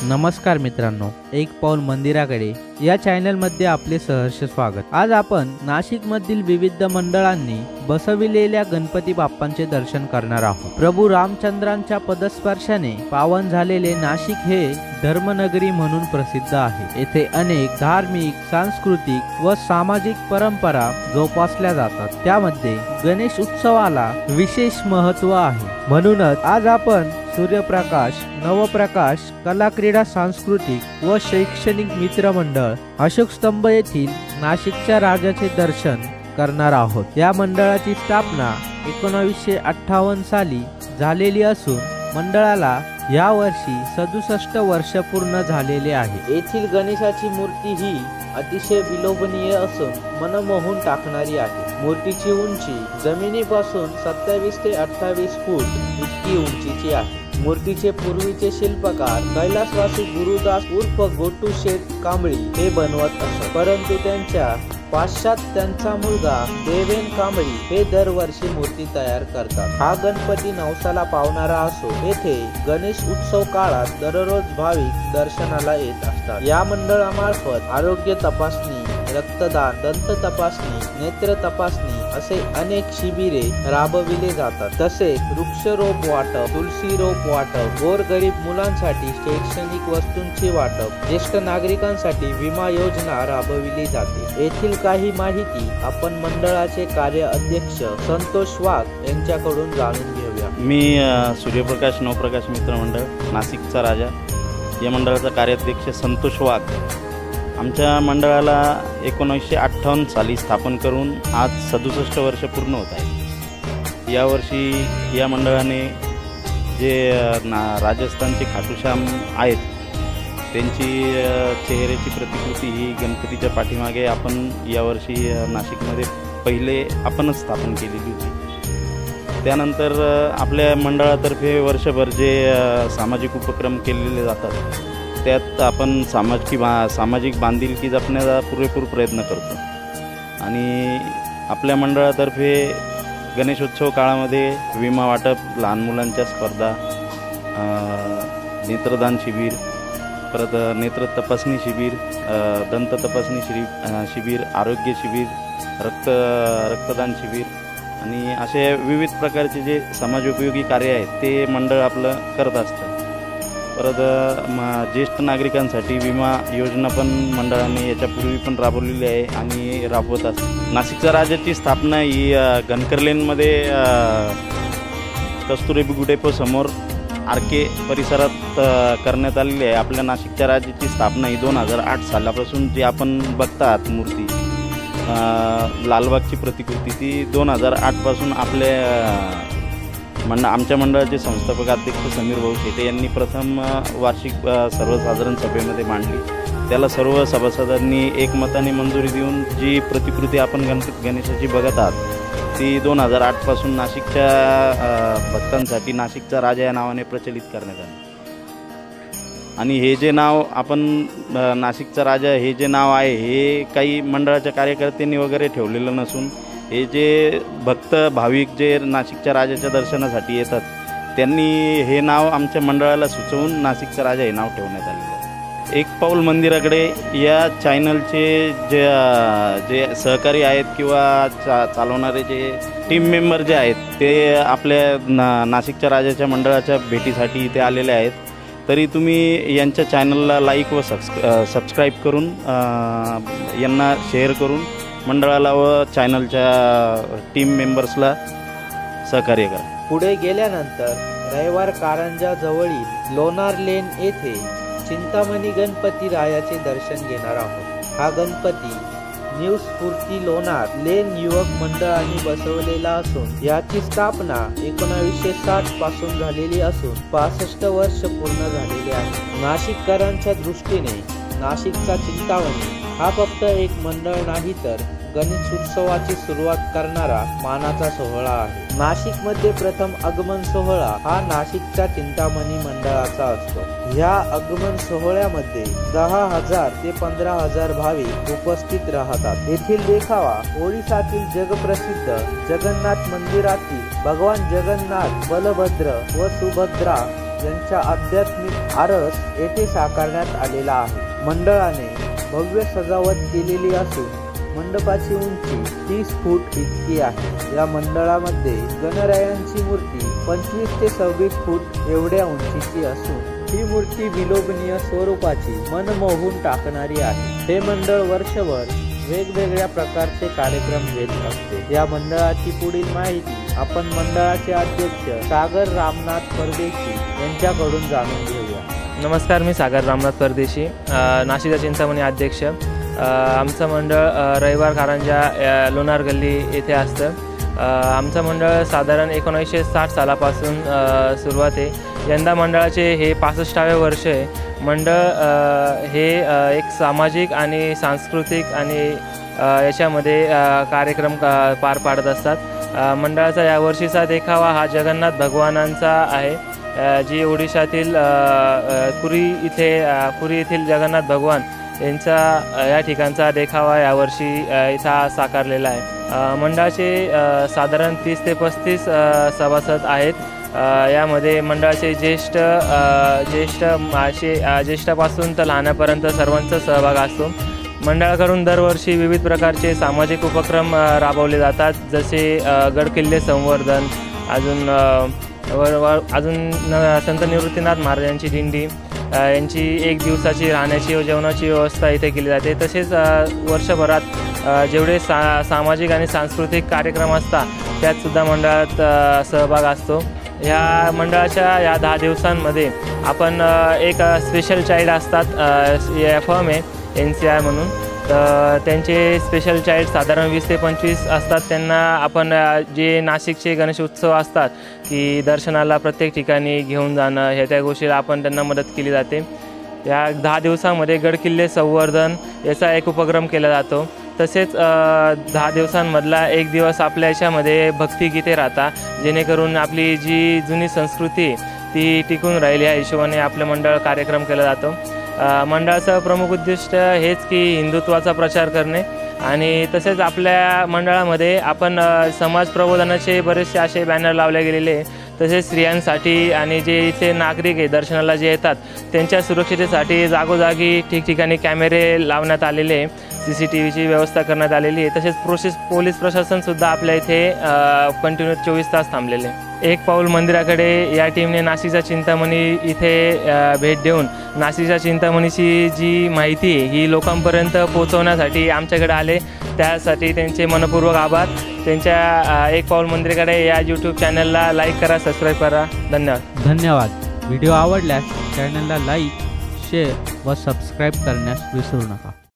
नमस्कार मित्रांनो, एक पाऊल मंदिराकडे या चॅनल मध्ये आपले सहर्ष स्वागत। आज आपण नाशिक मधील विविध मंडळांनी बसविलेल्या गणपती बाप्पांचे दर्शन करणार आहोत। प्रभू रामचंद्रांच्या पदस्पर्शाने पावन झालेले नाशिक हे धर्मनगरी म्हणून प्रसिद्ध आहे। येथे अनेक धार्मिक, सांस्कृतिक व सामाजिक परंपरा जोपासल्या जातात। त्यामध्ये गणेश उत्सवाला विशेष महत्त्व आहे। म्हणूनच आज आपण सूर्यप्रकाश, नवप्रकाश, कला क्रीडा, सांस्कृतिक व शैक्षणिक मित्र मंडळ अशोक स्तंभ येथील नाशिकच्या राजाचे दर्शन करणार आहोत। या मंडळाची स्थापना 1958 साली झालेली असून मंडळाला या वर्षी 67 वर्ष पूर्ण झालेले आहे। येथील गणेशाची मूर्ती ही अतिशय विलोभनीय असून मनमोहून टाकणारी आहे। मूर्तीची उंची जमिनीपासून 27 ते 28 फूट इतकी उंचीची आहे। मूर्तीचे पूर्वीचे शिल्पकार कैलासवासी गुरुदास उर्फ गोटू शेठ कांबळी हे बनवत असत, परंतु त्यांच्या पश्चात त्यांचा मुलगा देवेन कांबळी हे दरवर्षी मूर्ती तयार करतात। हा गणपती नवसाला पावणारा असून येथे गणेश उत्सव काळात दररोज भाविक दर्शनाला येत असतात। या मंडळामार्फत आरोग्य तपासणी, रक्तदान, दंत तपासणी, नेत्र तपासणी असे अनेक शिबिरे राबविले जातात। तसेच वृक्षरोप वाटप, तुलसी रोप वाटप, गोरगरीब मुलांसाठी शैक्षणिक वस्तूंची वाटप, ज्येष्ठ नागरिकांसाठी विमा योजना राबविली जाते। येथील काही माहिती आपण मंडळाचे कार्य अध्यक्ष संतोष वाघ यांच्याकडून जाणून घेऊया। मी सूर्यप्रकाश नवप्रकाश मित्र मंडळ नाशिकचा राजा या मंडळाचा कार्याध्यक्ष संतोष वाघ। आमच्या मंडळाला 1958 साली स्थापन करून आज 67 वर्ष पूर्ण होत आहे। यावर्षी या मंडळाने जे राजस्थानचे खाटूश्याम आहेत त्यांची चेहऱ्याची प्रतिकृती ही गणपतीच्या पाठीमागे आपण यावर्षी नाशिकमध्ये पहिले आपणच स्थापन केलेली होती। त्यानंतर आपल्या मंडळातर्फे वर्षभर जे सामाजिक उपक्रम केलेले जातात त्यात आपण सामाजिक बांधिलकी जपण्याचा पुरेपूर प्रयत्न करतो। आणि आपल्या मंडळातर्फे गणेशोत्सव काळामध्ये विमा वाटप, लहान मुलांच्या स्पर्धा, नेत्रदान शिबिर, परत नेत्र तपासणी शिबिर, दंत तपासणी शिबिर, आरोग्य शिबिर, रक्तदान शिबिर आणि असे विविध प्रकारचे जे समाजोपयोगी कार्य आहेत ते मंडळ आपलं करत असतं। परत ज्येष्ठ नागरिकांसाठी विमा योजना पण मंडळाने याच्यापूर्वी पण राबवलेली आहे आणि राबवत असते। नाशिकच्या राजाची स्थापना ही गणकरलेनमध्ये कस्तुरबा डेपो समोर आरके परिसरात करण्यात आलेली आहे। आपल्या नाशिकच्या राजाची स्थापना ही 2008 सालापासून जी आपण बघतात मूर्ती लालबागची प्रतिकृती ती 2008 पासून आमच्या मंडळाचे संस्थापक अध्यक्ष समीर भाऊ शेटे यांनी प्रथम वार्षिक सर्वसाधारण सभेमध्ये मांडली। त्याला सर्व सभासदांनी एकमताने मंजुरी देऊन जी प्रतिकृती आपण गणेशाची बघत आहात ती 2008 पासून नाशिकच्या भक्तांसाठी नाशिकचा राजा या नावाने प्रचलित करण्यात आले। आणि हे जे नाव आपण नाशिकचा राजा हे जे नाव आहे हे काही मंडळाच्या कार्यकर्त्यांनी वगैरे ठेवलेलं नसून हे जे भक्त भाविक जे नाशिकच्या राजाच्या दर्शनासाठी येतात त्यांनी हे नाव आमच्या मंडळाला सुचवून नाशिकचा राजा हे नाव ठेवण्यात आलेलं आहे। एक पाऊल मंदिराकडे या चॅनलचे जे सहकारी आहेत किंवा चालवणारे जे टीम मेंबर जे आहेत ते आपल्या नाशिकच्या राजाच्या मंडळाच्या भेटीसाठी इथे आलेले आहेत। तरी तुम्ही यांच्या चॅनलला लाईक व सबस्क्राईब करून यांना शेअर करून मंडळाला व चॅनलच्या टीम मेंबर्सला सहकार्य करा। पुढे गेल्यानंतर रविवार कारंजा जवळील लोणार लेन येथे चिंतामणी गणपती रायाचे दर्शन घेणार आहोत। हा गणपती न्यू स्फूर्ती लोणार लेन युवक मंडळाने बसवलेला असून याची स्थापना 1960 पासून झालेली असून 65 वर्ष पूर्ण झालेले आहे। नाशिककरांच्या दृष्टीने नाशिकचा चिंतामणी हा फक्त एक मंडळ नाही तर गणेश उत्सवाची सुरुवात करणारा मानाचा सोहळा आहे। नाशिकमध्ये प्रथम आगमन सोहळा हा नाशिकच्या चिंतामणी मंडळाचा असतो। ह्या आगमन सोहळ्यामध्ये 10,000 ते 15,000 भाविक उपस्थित राहतात। येथील देखावा ओडिसातील जगप्रसिद्ध जगन्नाथ मंदिरातील भगवान जगन्नाथ, बलभद्र व सुभद्रा यांचा आध्यात्मिक आरस येथे साकारण्यात आलेला आहे। मंडळाने भव्य सजावट केलेली असून मंडपाची उंची 30 फूट इतकी आहे। या मंडळामध्ये गणरायांची मूर्ती 25 ते 26 फूट एवढ्या उंचीची असून ही मूर्ती विलोभनीय स्वरूपाची मन मोहून टाकणारी आहे। हे मंडळ वर्षभर वेगवेगळ्या प्रकारचे कार्यक्रम घेत असते। या मंडळाची पुढील माहिती आपण मंडळाचे अध्यक्ष सागर रामनाथ परदेशी यांच्याकडून जाणून घेऊया। नमस्कार, मी सागर रामनाथ परदेशी, नाशिकचा चिंतामणी अध्यक्ष। आमचं मंडळ रविवार कारंजा लोणार गल्ली येथे असतं। आमचं मंडळ साधारण 1960 सालापासून सुरुवात आहे। यंदा मंडळाचे हे 65वे वर्ष आहे। मंडळ हे एक सामाजिक आणि सांस्कृतिक आणि याच्यामध्ये कार्यक्रम पार पाडत असतात। मंडळाचा यावर्षीचा देखावा हा जगन्नाथ भगवानांचा आहे, जी ओडिशातील पुरी येथील जगन्नाथ भगवान यांचा या ठिकाणचा देखावा यावर्षी इथं साकारलेला आहे। मंडळाचे साधारण 30 ते 35 सभासद आहेत। यामध्ये मंडळाचे ज्येष्ठापासून तर लहानापर्यंत सर्वांचा सहभाग असतो। मंडळाकडून दरवर्षी विविध प्रकारचे सामाजिक उपक्रम राबवले जातात, जसे गडकिल्ले संवर्धन, अजून संत निवृत्तीनाथ महाराजांची दिंडी, यांची 1 दिवसाची राहण्याची व जेवणाची व्यवस्था इथे केली जाते। तसेच वर्षभरात जेवढे सामाजिक आणि सांस्कृतिक कार्यक्रम असतात त्यातसुद्धा मंडळात सहभाग असतो। ह्या मंडळाच्या या 10 दिवसांमध्ये आपण एक स्पेशल चाइल्ड असतात, फर्म आहे NCI म्हणून, तर त्यांचे स्पेशल चाइल्ड साधारण 20 ते 25 असतात। त्यांना आपण जे नाशिकचे गणेश उत्सव असतात की दर्शनाला प्रत्येक ठिकाणी घेऊन जाणं, ह्या त्या गोष्टीला आपण त्यांना मदत केली जाते। या 10 दिवसांमध्ये गडकिल्ले संवर्धन याचा एक उपक्रम केला जातो। तसेच 10 दिवसांमधला 1 दिवस आपल्या याच्यामध्ये भक्तिगीते राहतात, जेणेकरून आपली जी जुनी संस्कृती ती टिकून राहील या हिशोबाने आपलं मंडळ कार्यक्रम केला जातो। मंडळाचं प्रमुख उद्दिष्ट हेच की हिंदुत्वाचा प्रचार करणे, आणि तसेच आपल्या मंडळामध्ये आपण समाज प्रबोधनाचे बरेचसे असे बॅनर लावले गेलेले, तसेच स्त्रियांसाठी आणि जे इथे नागरिक आहे दर्शनाला जे येतात त्यांच्या सुरक्षिततेसाठी जागोजागी ठिकठिकाणी कॅमेरे लावण्यात आलेले, CCTVची व्यवस्था करण्यात आलेली आहे। तसेच पोलीस प्रशासनसुद्धा आपल्या इथे कंटिन्यू 24 तास थांबलेले। एक पाऊल मंदिराकडे या टीमने नाशिकच्या चिंतामणी इथे भेट देऊन नाशिकच्या चिंतामणीची जी माहिती आहे ही लोकांपर्यंत पोहोचवण्यासाठी आमच्याकडे आले, त्यासाठी त्यांचे मनपूर्वक आभार। त्यांच्या एक पाऊल मंदिराकडे या YouTube चॅनलला लाईक करा, सबस्क्राईब करा। धन्यवाद। व्हिडिओ आवडल्यास चॅनलला लाईक, शेअर व सबस्क्राईब करण्यास विसरू नका।